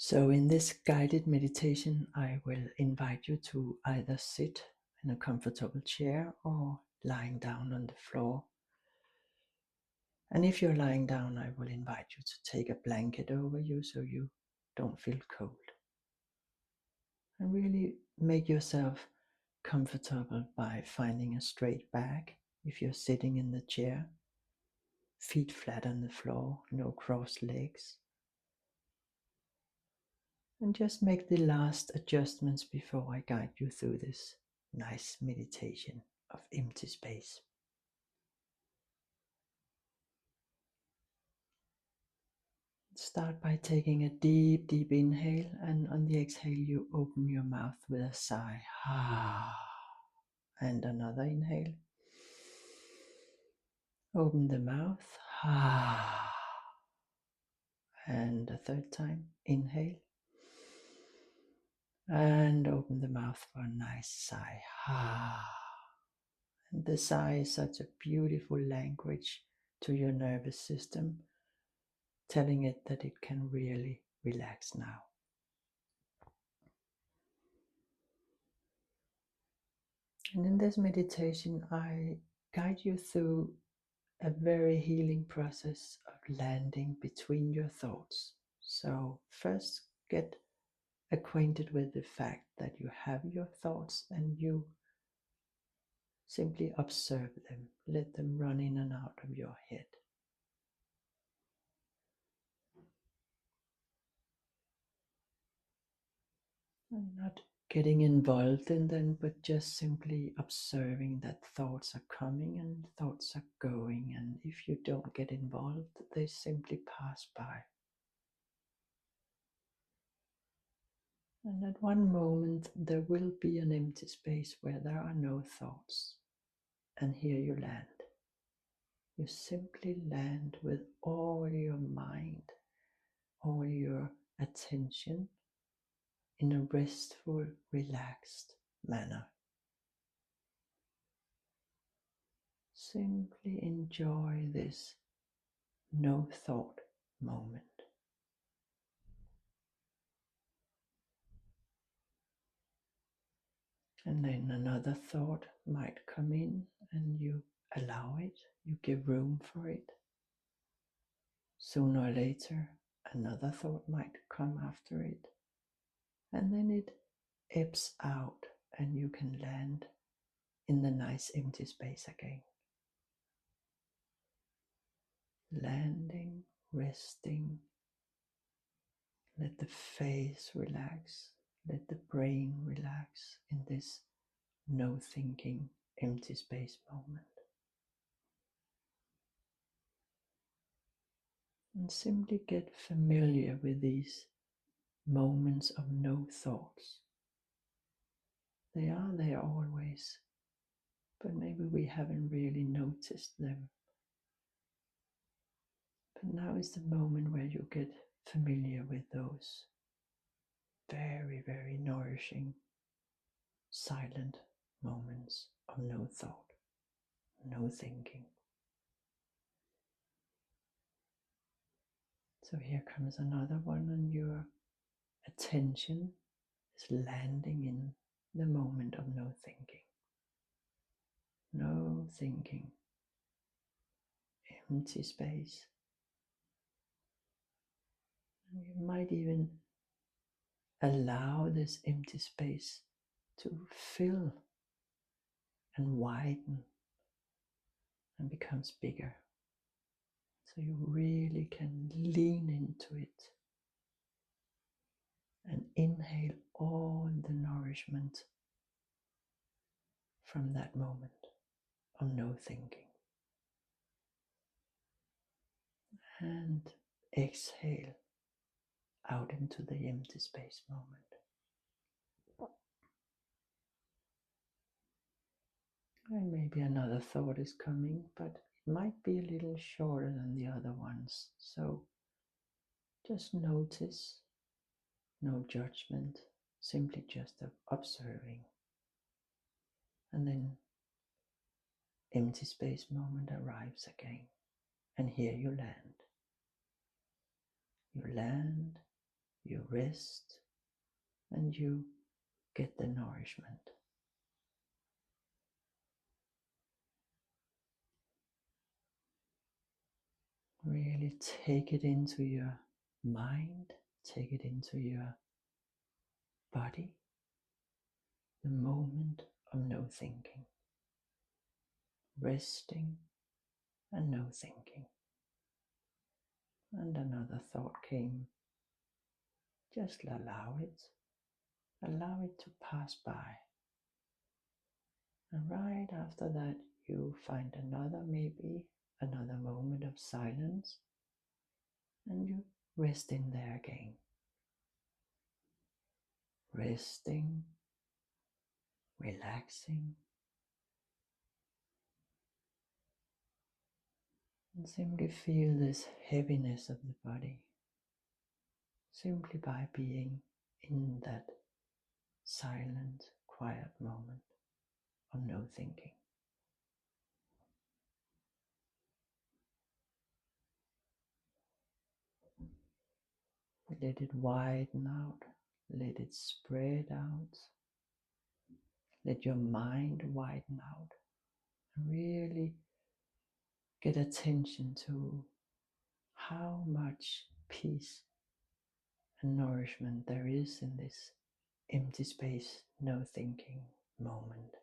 So, in this guided meditation, I will invite you to either sit in a comfortable chair or lying down on the floor. And if you're lying down, I will invite you to take a blanket over you so you don't feel cold. And really make yourself comfortable by finding a straight back if you're sitting in the chair, feet flat on the floor, no crossed legs. And just make the last adjustments before I guide you through this nice meditation of empty space. Start by taking a deep, deep inhale, and on the exhale, you open your mouth with a sigh. And another inhale. Open the mouth. And a third time. Inhale. And open the mouth for a nice sigh. And the sigh is such a beautiful language to your nervous system, telling it that it can really relax now. And in this meditation, I guide you through a very healing process of landing between your thoughts. So, first, get acquainted with the fact that you have your thoughts and you simply observe them, let them run in and out of your head. And not getting involved in them, but just simply observing that thoughts are coming and thoughts are going. And if you don't get involved, they simply pass by. And at one moment, there will be an empty space where there are no thoughts. And here you land. You simply land with all your mind, all your attention in a restful, relaxed manner. Simply enjoy this no thought moment. And then another thought might come in and you allow it, you give room for it. Sooner or later, another thought might come after it. And then it ebbs out and you can land in the nice empty space again. Landing, resting, let the face relax, let the brain relax in this no thinking, empty space moment. And simply get familiar with these moments of no thoughts. They are there always, but maybe we haven't really noticed them. But now is the moment where you get familiar with those very, very nourishing, silent moments of no thought, no thinking. So here comes another one, and your attention is landing in the moment of no thinking. No thinking, empty space. And you might even allow this empty space to fill and widen and becomes bigger. So you really can lean into it and inhale all the nourishment from that moment of no thinking. And exhale out into the empty space moment. And maybe another thought is coming, but it might be a little shorter than the other ones. So just notice, no judgment, simply just observing. And then empty space moment arrives again. And here you land. You land you rest, and you get the nourishment. Really take it into your mind, take it into your body, the moment of no thinking, resting and no thinking. And another thought came, just allow it to pass by. And right after that, you find maybe another moment of silence, and you rest in there again. Resting, relaxing, and simply feel this heaviness of the body simply by being in that silent, quiet moment of no thinking. Let it widen out, let it spread out, let your mind widen out, and really get attention to how much peace and nourishment there is in this empty space, no thinking moment.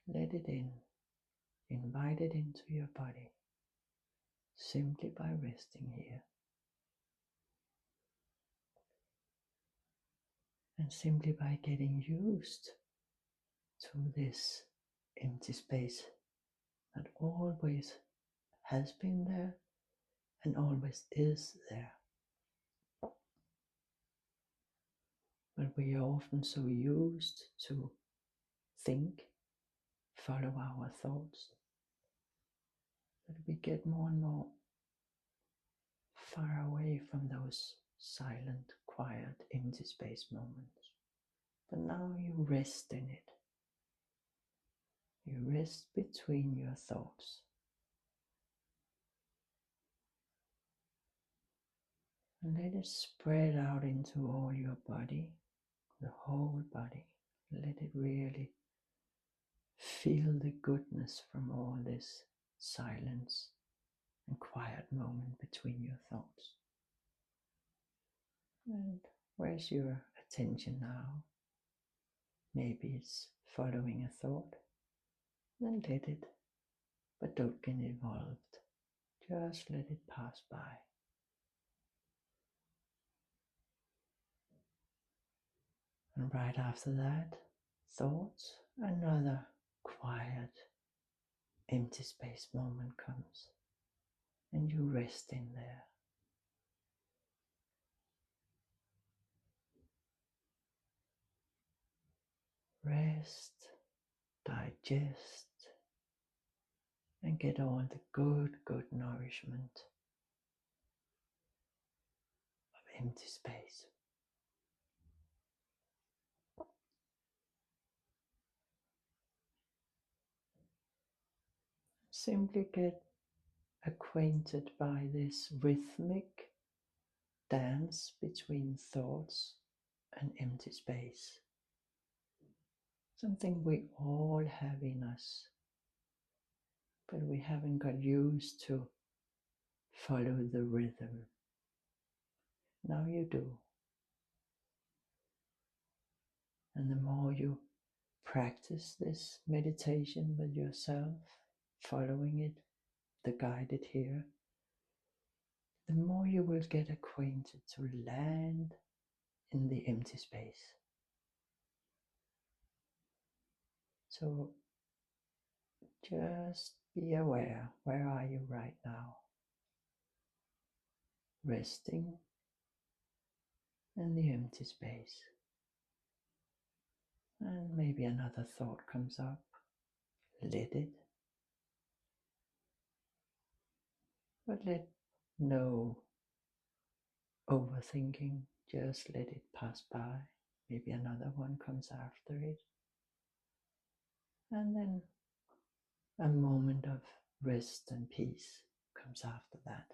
Let it in, invite it into your body, simply by resting here. And simply by getting used to this empty space that always has been there and always is there. But we are often so used to think, follow our thoughts, that we get more and more far away from those silent, quiet, empty space moments. But now you rest in it. You rest between your thoughts. And let it spread out into all your body, the whole body. Let it really feel the goodness from all this silence and quiet moment between your thoughts. And where's your attention now? Maybe it's following a thought. Then let it, but don't get involved. Just let it pass by. And right after that, thoughts, another quiet, empty space moment comes. And you rest in there. Rest, digest, and get all the good nourishment of empty space. Simply get acquainted by this rhythmic dance between thoughts and empty space. Something we all have in us, but we haven't got used to follow the rhythm. Now you do. And the more you practice this meditation with yourself, following it, the guided here, the more you will get acquainted to land in the empty space. So just be aware, where are you right now? Resting in the empty space. And maybe another thought comes up. Let it. But let no overthinking, just let it pass by. Maybe another one comes after it. And then a moment of rest and peace comes after that.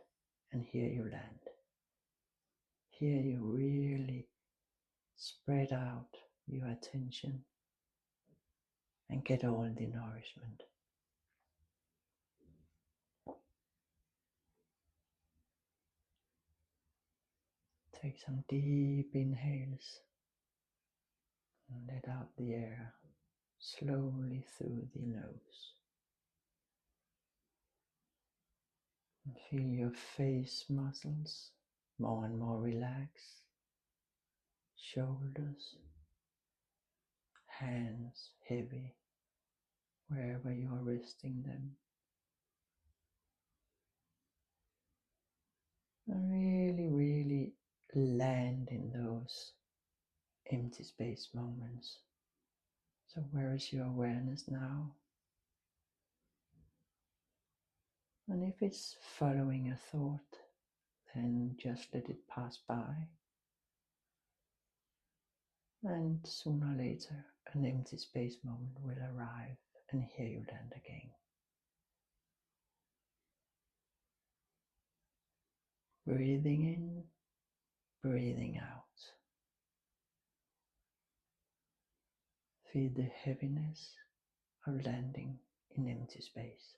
And here you land. here you really spread out your attention and get all the nourishment. Take some deep inhales and let out the air slowly through the nose. And feel your face muscles more and more relaxed, shoulders, hands heavy wherever you are resting them. And really land in those empty space moments. So where is your awareness now? And if it's following a thought, then just let it pass by. And sooner or later, an empty space moment will arrive, and here you land again. Breathing in, breathing out. Feel the heaviness of landing in empty space,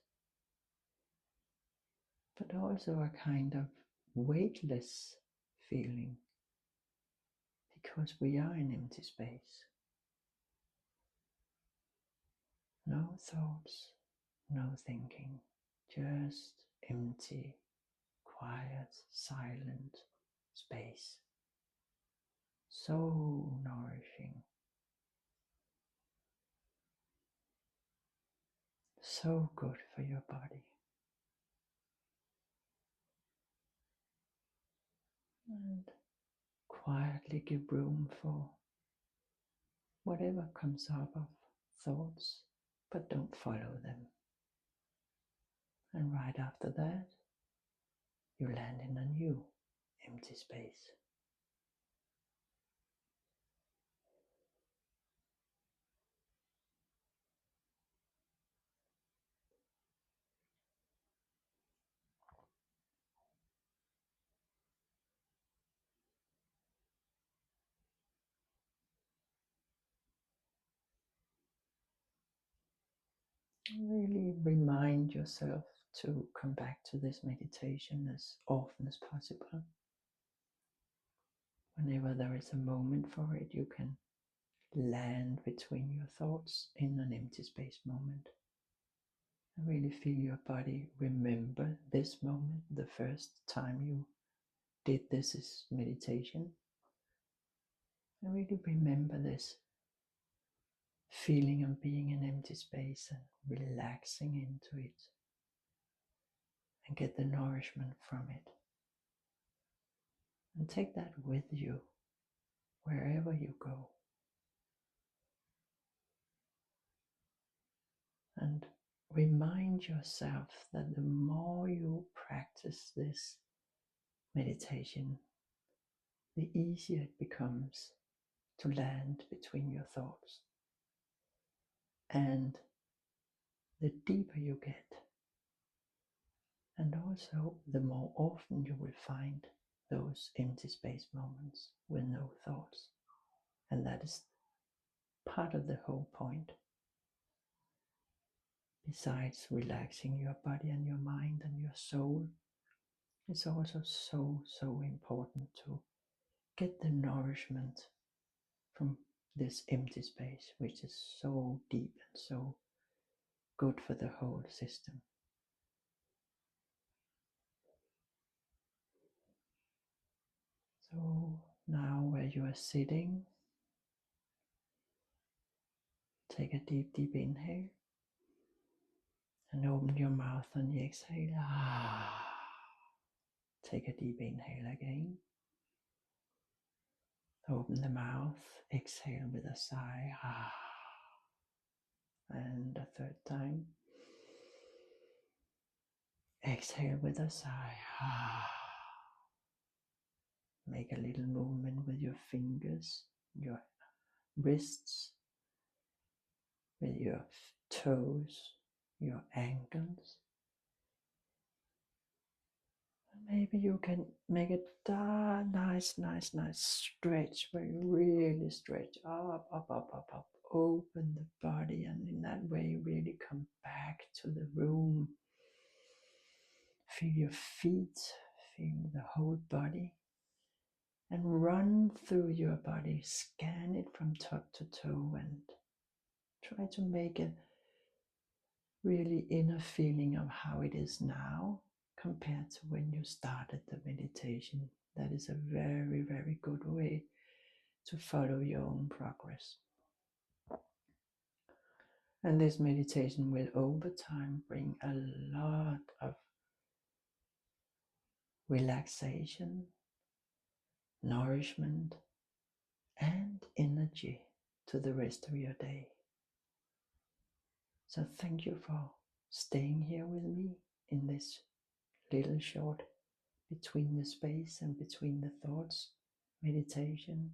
but also a kind of weightless feeling, because we are in empty space. No thoughts, no thinking, just empty, quiet, silent space. So nourishing, so good for your body. And quietly give room for whatever comes up of thoughts, but don't follow them. And right after that, you land in a new empty space. Really remind yourself to come back to this meditation as often as possible. Whenever there is a moment for it, you can land between your thoughts in an empty space moment. And really feel your body remember this moment, the first time you did this meditation. And really remember this feeling of being in empty space and relaxing into it, and get the nourishment from it. And take that with you wherever you go. And remind yourself that the more you practice this meditation, the easier it becomes to land between your thoughts. And the deeper you get, and also the more often you will find those empty space moments with no thoughts. And that is part of the whole point. Besides relaxing your body and your mind and your soul, it's also so important to get the nourishment from this empty space, which is so deep and so good for the whole system. So now where you are sitting, take a deep inhale and open your mouth on the exhale. Take a deep inhale again. Open the mouth, exhale with a sigh. And a third time. Exhale with a sigh. Make a little movement with your fingers, your wrists, with your toes, your ankles. Maybe you can make it nice stretch where you really stretch up, open the body, and in that way really come back to the room. Feel your feet, feel the whole body, and run through your body, scan it from top to toe, and try to make a really inner feeling of how it is now compared to when you started the meditation. That is a very good way to follow your own progress. And this meditation will over time bring a lot of relaxation, nourishment, and energy to the rest of your day. So thank you for staying here with me in this little short between the space and between the thoughts meditation.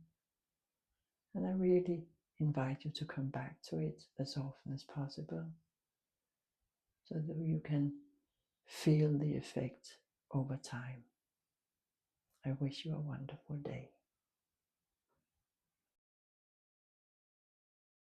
And I really invite you to come back to it as often as possible so that you can feel the effect over time. I wish you a wonderful day.